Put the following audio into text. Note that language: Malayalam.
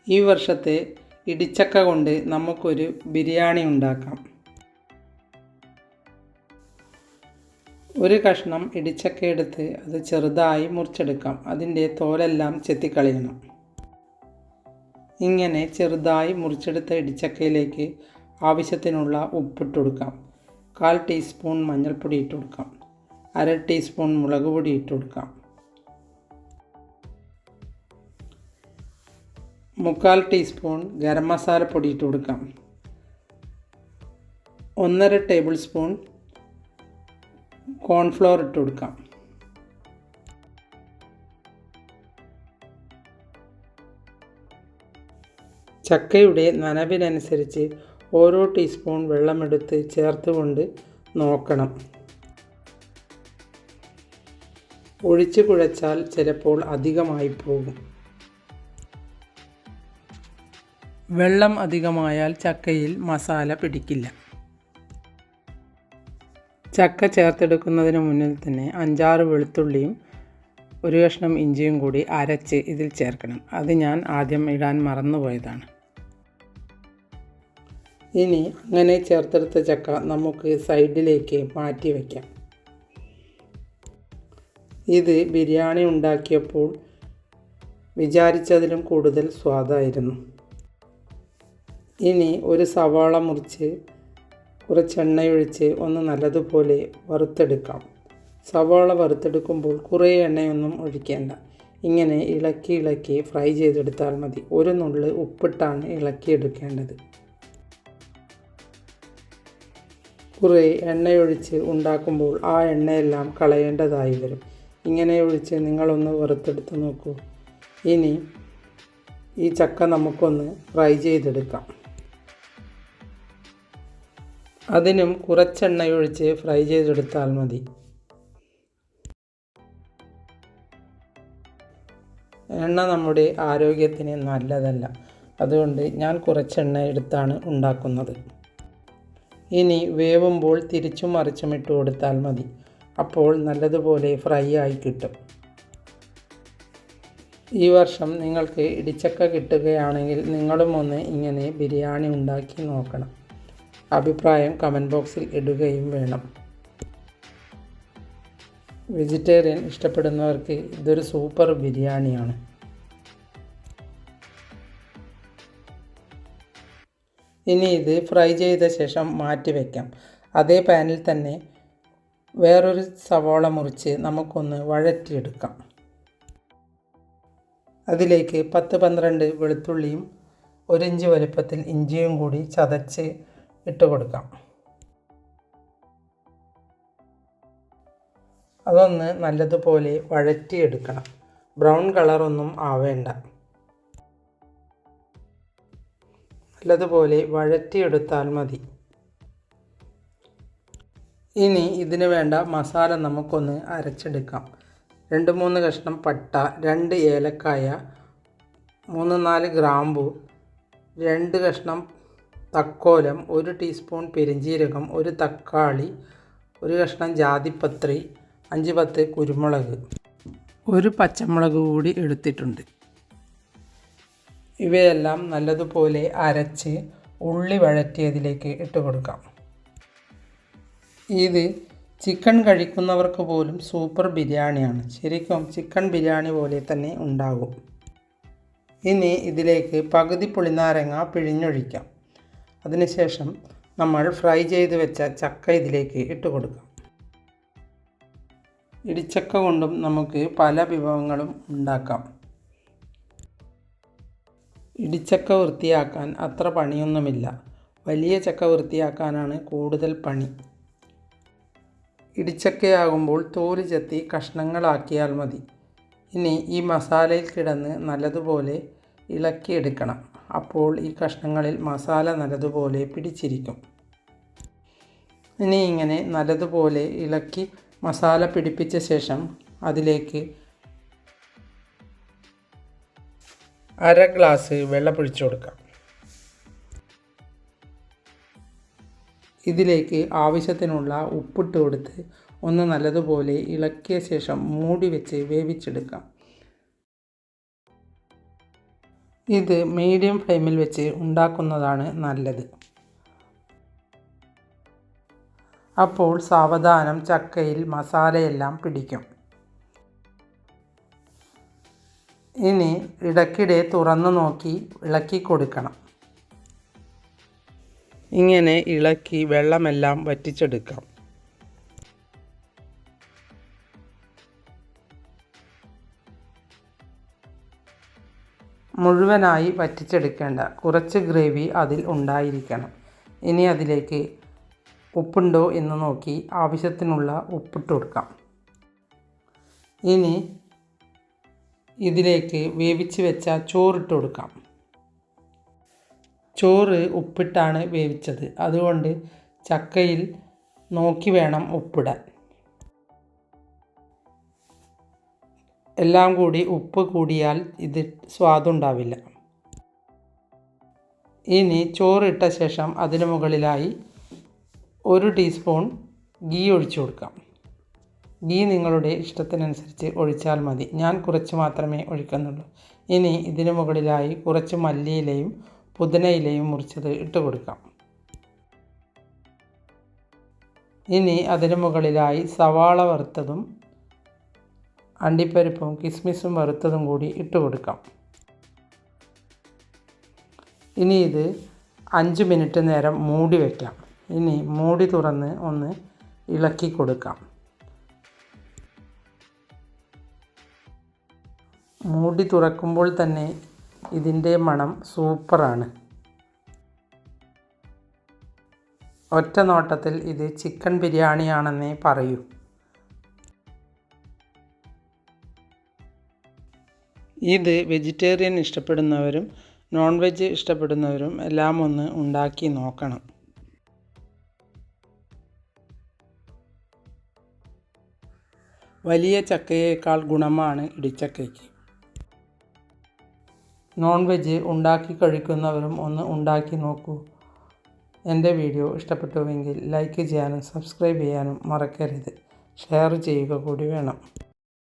ഈ വർഷത്തെ ഇടിച്ചക്ക കൊണ്ട് നമുക്കൊരു ബിരിയാണി ഉണ്ടാക്കാം. ഒരു കഷ്ണം ഇടിച്ചക്ക എടുത്ത് അത് ചെറുതായി മുറിച്ചെടുക്കാം. അതിൻ്റെ തോലെല്ലാം ചെത്തിക്കളയണം. ഇങ്ങനെ ചെറുതായി മുറിച്ചെടുത്ത ഇടിച്ചക്കയിലേക്ക് ആവശ്യത്തിനുള്ള ഉപ്പിട്ട് കൊടുക്കാം. 1/4 ടീസ്പൂൺ മഞ്ഞൾപ്പൊടി ഇട്ട് കൊടുക്കാം. 1/2 ടീസ്പൂൺ മുളക് പൊടി ഇട്ട് കൊടുക്കാം. 1/4 ടീസ്പൂൺ ഗരം മസാലപ്പൊടി ഇട്ട് കൊടുക്കാം. 1/2 ടേബിൾ സ്പൂൺ കോൺഫ്ലോർ ഇട്ട് കൊടുക്കാം. ചക്കയുടെ നനവിനനുസരിച്ച് ഓരോ ടീസ്പൂൺ വെള്ളമെടുത്ത് ചേർത്തുകൊണ്ട് നോക്കണം. ഒഴിച്ച് കുഴച്ചാൽ ചിലപ്പോൾ അധികമായി പോകും. വെള്ളം അധികമായാൽ ചക്കയിൽ മസാല പിടിക്കില്ല. ചക്ക ചേർത്തെടുക്കുന്നതിന് മുന്നിൽ തന്നെ 5-6 വെളുത്തുള്ളിയും 1 കഷ്ണം ഇഞ്ചിയും കൂടി അരച്ച് ഇതിൽ ചേർക്കണം. അത് ഞാൻ ആദ്യം ഇടാൻ മറന്നുപോയതാണ്. ഇനി അങ്ങനെ ചേർത്തെടുത്ത ചക്ക നമുക്ക് സൈഡിലേക്ക് മാറ്റി വയ്ക്കാം. ഇത് ബിരിയാണി ഉണ്ടാക്കിയപ്പോൾ വിചാരിച്ചതിലും കൂടുതൽ സ്വാദായിരുന്നു. ഇനി ഒരു സവാള മുറിച്ച് കുറച്ച് എണ്ണയൊഴിച്ച് ഒന്ന് നല്ലതുപോലെ വറുത്തെടുക്കാം. സവാള വറുത്തെടുക്കുമ്പോൾ കുറേ എണ്ണയൊന്നും ഒഴിക്കേണ്ട. ഇങ്ങനെ ഇളക്കി ഫ്രൈ ചെയ്തെടുത്താൽ മതി. ഒരു നുള്ള് ഉപ്പിട്ടാണ് ഇളക്കിയെടുക്കേണ്ടത്. കുറേ എണ്ണയൊഴിച്ച് ഉണ്ടാക്കുമ്പോൾ ആ എണ്ണയെല്ലാം കളയേണ്ടതായി വരും. ഇങ്ങനെ ഒഴിച്ച് നിങ്ങളൊന്ന് വറുത്തെടുത്ത് നോക്കൂ. ഇനി ഈ ചക്ക നമുക്കൊന്ന് ഫ്രൈ ചെയ്തെടുക്കാം. അതിനും കുറച്ചെണ്ണയൊഴിച്ച് ഫ്രൈ ചെയ്തെടുത്താൽ മതി. എണ്ണ നമ്മുടെ ആരോഗ്യത്തിന് നല്ലതല്ല. അതുകൊണ്ട് ഞാൻ കുറച്ചെണ്ണ എടുത്താണ് ഉണ്ടാക്കുന്നത്. ഇനി വേവുമ്പോൾ തിരിച്ചും മറിച്ചും ഇട്ട് കൊടുത്താൽ മതി. അപ്പോൾ നല്ലതുപോലെ ഫ്രൈ ആയി കിട്ടും. ഈ വർഷം നിങ്ങൾക്ക് ഇടിച്ചക്ക കിട്ടുകയാണെങ്കിൽ നിങ്ങളും ഒന്ന് ഇങ്ങനെ ബിരിയാണി ഉണ്ടാക്കി നോക്കണം. അഭിപ്രായം കമൻറ്റ് ബോക്സിൽ ഇടുകയും വേണം. വെജിറ്റേറിയൻ ഇഷ്ടപ്പെടുന്നവർക്ക് ഇതൊരു സൂപ്പർ ബിരിയാണിയാണ്. ഇനി ഇത് ഫ്രൈ ചെയ്ത ശേഷം മാറ്റി വയ്ക്കാം. അതേ പാനിൽ തന്നെ വേറൊരു സവാള മുറിച്ച് നമുക്കൊന്ന് വഴറ്റിയെടുക്കാം. അതിലേക്ക് 10-12 വെളുത്തുള്ളിയും 1 ഇഞ്ച് വലുപ്പത്തിൽ ഇഞ്ചിയും കൂടി ചതച്ച് ഇട്ട് കൊടുക്കാം. അതൊന്ന് നല്ലതുപോലെ വഴറ്റിയെടുക്കണം. ബ്രൗൺ കളറൊന്നും ആവേണ്ട. നല്ലതുപോലെ വഴറ്റിയെടുത്താൽ മതി. ഇനി ഇതിന് വേണ്ട മസാല നമുക്കൊന്ന് അരച്ചെടുക്കാം. 2-3 കഷ്ണം പട്ട, 2 ഏലക്കായ, 3-4 ഗ്രാമ്പു, 2 കഷ്ണം തക്കോലം, 1 ടീസ്പൂൺ പെരിഞ്ജീരകം, 1 തക്കാളി, 1 കഷ്ണം ജാതിപത്രി, 5-10 കുരുമുളക്, 1 പച്ചമുളക് കൂടി എടുത്തിട്ടുണ്ട്. ഇവയെല്ലാം നല്ലതുപോലെ അരച്ച് ഉള്ളി വഴറ്റിയതിലേക്ക് ഇട്ട് കൊടുക്കാം. ഇത് ചിക്കൻ കഴിക്കുന്നവർക്ക് പോലും സൂപ്പർ ബിരിയാണിയാണ്. ശരിക്കും ചിക്കൻ ബിരിയാണി പോലെ തന്നെ ഉണ്ടാകും. ഇനി ഇതിലേക്ക് പകുതി പുളിനാരങ്ങ പിഴിഞ്ഞൊഴിക്കാം. അതിനുശേഷം നമ്മൾ ഫ്രൈ ചെയ്ത് വെച്ച ചക്ക ഇതിലേക്ക് ഇട്ട് കൊടുക്കാം. ഇടിച്ചക്ക കൊണ്ടും നമുക്ക് പല വിഭവങ്ങളും ഉണ്ടാക്കാം. ഇടിച്ചക്ക വൃത്തിയാക്കാൻ അത്ര പണിയൊന്നുമില്ല. വലിയ ചക്ക വൃത്തിയാക്കാനാണ് കൂടുതൽ പണി. ഇടിച്ചക്കയാകുമ്പോൾ തോല് ചെത്തി കഷ്ണങ്ങളാക്കിയാൽ മതി. ഇനി ഈ മസാലയിൽ കിടന്ന് നല്ലതുപോലെ ഇളക്കിയെടുക്കണം. അപ്പോൾ ഈ കഷ്ണങ്ങളിൽ മസാല നല്ലതുപോലെ പിടിച്ചിരിക്കും. ഇനി ഇങ്ങനെ നല്ലതുപോലെ ഇളക്കി മസാല പിടിപ്പിച്ച ശേഷം അതിലേക്ക് 1/2 ഗ്ലാസ് വെള്ളമൊഴിച്ച് കൊടുക്കാം. ഇതിലേക്ക് ആവശ്യത്തിനുള്ള ഉപ്പിട്ട് കൊടുത്ത് ഒന്ന് നല്ലതുപോലെ ഇളക്കിയ ശേഷം മൂടി വെച്ച് വേവിച്ചെടുക്കാം. ഇത് മീഡിയം ഫ്ലെയിമിൽ വെച്ച് ഉണ്ടാക്കുന്നതാണ് നല്ലത്. അപ്പോൾ സാവധാനം ചക്കയിൽ മസാലയെല്ലാം പിടിക്കും. ഇനി ഇടയ്ക്കിടെ തുറന്നു നോക്കി ഇളക്കി കൊടുക്കണം. ഇങ്ങനെ ഇളക്കി വെള്ളമെല്ലാം വറ്റിച്ചെടുക്കാം. മുഴുവനായി വറ്റിച്ചെടുക്കേണ്ട, കുറച്ച് ഗ്രേവി അതിൽ ഉണ്ടായിരിക്കണം. ഇനി അതിലേക്ക് ഉപ്പുണ്ടോ എന്ന് നോക്കി ആവശ്യത്തിനുള്ള ഉപ്പിട്ട് കൊടുക്കാം. ഇനി ഇതിലേക്ക് വേവിച്ച് വെച്ച ചോറിട്ട് കൊടുക്കാം. ചോറ് ഉപ്പിട്ടാണ് വേവിച്ചത്, അതുകൊണ്ട് ചക്കയിൽ നോക്കി വേണം ഉപ്പിടാൻ. എല്ലാം കൂടി ഉപ്പ് കൂടിയാൽ ഇത് സ്വാദുണ്ടാവില്ല. ഇനി ചോറിട്ട ശേഷം അതിന് മുകളിലായി 1 ടീസ്പൂൺ ഗീ ഒഴിച്ചു കൊടുക്കാം. ഗീ നിങ്ങളുടെ ഇഷ്ടത്തിനനുസരിച്ച് ഒഴിച്ചാൽ മതി. ഞാൻ കുറച്ച് മാത്രമേ ഒഴിക്കുന്നുള്ളൂ. ഇനി ഇതിന് മുകളിലായി കുറച്ച് മല്ലിയിലയും പുതിനയിലയും മുറിച്ചത് ഇട്ട് കൊടുക്കാം. ഇനി അതിന് മുകളിലായി സവാള വറുത്തതും അണ്ടിപ്പരിപ്പും കിസ്മിസും വറുത്തതും കൂടി ഇട്ട് കൊടുക്കാം. ഇനി ഇത് 5 മിനിറ്റ് നേരം മൂടി വയ്ക്കാം. ഇനി മൂടി തുറന്ന് ഒന്ന് ഇളക്കി കൊടുക്കാം. മൂടി തുറക്കുമ്പോൾ തന്നെ ഇതിൻ്റെ മണം സൂപ്പറാണ്. ഒറ്റ നോട്ടത്തിൽ ഇത് ചിക്കൻ ബിരിയാണിയാണെന്നേ പറയൂ. ഇത് വെജിറ്റേറിയൻ ഇഷ്ടപ്പെടുന്നവരും നോൺ വെജ് ഇഷ്ടപ്പെടുന്നവരും എല്ലാം ഒന്ന് ഉണ്ടാക്കി നോക്കണം. വലിയ ചക്കയേക്കാൾ ഗുണമാണ് ഇടിച്ചക്കയ്ക്ക്. നോൺ വെജ് ഉണ്ടാക്കി കഴിക്കുന്നവരും ഒന്ന് ഉണ്ടാക്കി നോക്കൂ. എൻ്റെ വീഡിയോ ഇഷ്ടപ്പെട്ടുവെങ്കിൽ ലൈക്ക് ചെയ്യാനും സബ്സ്ക്രൈബ് ചെയ്യാനും മറക്കരുത്. ഷെയർ ചെയ്യുക കൂടി വേണം.